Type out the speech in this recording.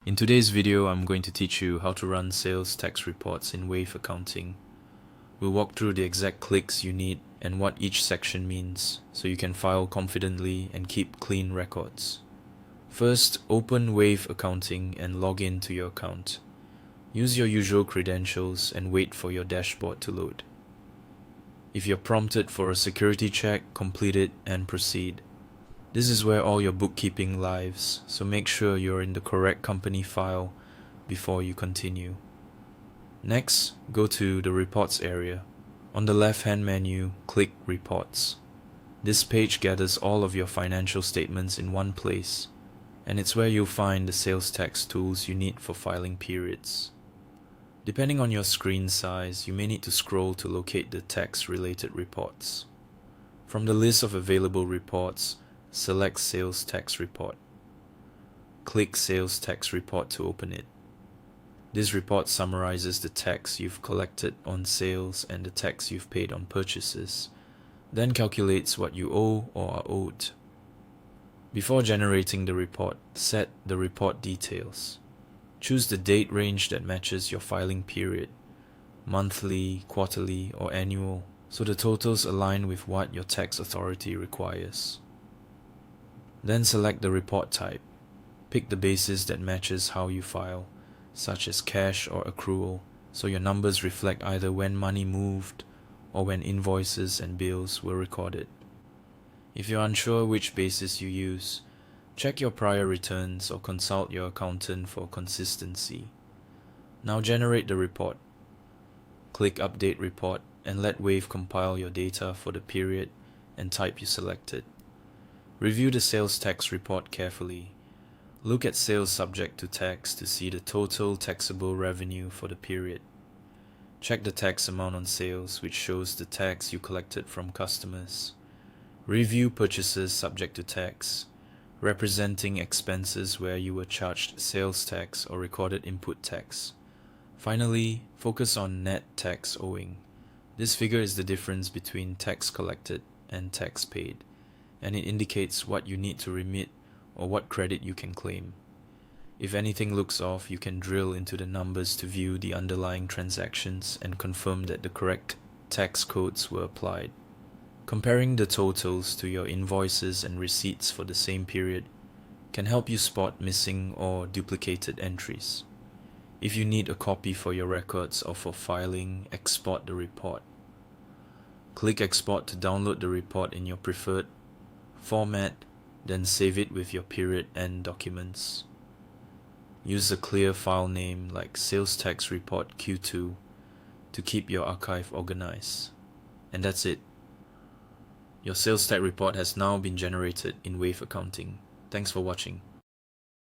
In today's video, I'm going to teach you how to run sales tax reports in Wave Accounting. We'll walk through the exact clicks you need and what each section means, so you can file confidently and keep clean records. First, open Wave Accounting and log in to your account. Use your usual credentials and wait for your dashboard to load. If you're prompted for a security check, complete it and proceed. This is where all your bookkeeping lives, so make sure you're in the correct company file before you continue. Next, go to the Reports area. On the left-hand menu, click Reports. This page gathers all of your financial statements in one place, and it's where you'll find the sales tax tools you need for filing periods. Depending on your screen size, you may need to scroll to locate the tax-related reports. From the list of available reports, select Sales Tax Report. Click Sales Tax Report to open it. This report summarizes the tax you've collected on sales and the tax you've paid on purchases, then calculates what you owe or are owed. Before generating the report, set the report details. Choose the date range that matches your filing period, monthly, quarterly, or annual, so the totals align with what your tax authority requires. Then select the report type. Pick the basis that matches how you file, such as cash or accrual, so your numbers reflect either when money moved or when invoices and bills were recorded. If you're unsure which basis you use, check your prior returns or consult your accountant for consistency. Now generate the report. Click Update Report and let Wave compile your data for the period and type you selected. Review the sales tax report carefully. Look at sales subject to tax to see the total taxable revenue for the period. Check the tax amount on sales, which shows the tax you collected from customers. Review purchases subject to tax, representing expenses where you were charged sales tax or recorded input tax. Finally, focus on net tax owing. This figure is the difference between tax collected and tax paid, and it indicates what you need to remit or what credit you can claim. If anything looks off, you can drill into the numbers to view the underlying transactions and confirm that the correct tax codes were applied. Comparing the totals to your invoices and receipts for the same period can help you spot missing or duplicated entries. If you need a copy for your records or for filing, export the report. Click Export to download the report in your preferred format, then save it with your period end documents. Use a clear file name like Sales Tax Report Q2 to keep your archive organized. And that's it. Your sales tax report has now been generated in Wave Accounting. Thanks for watching.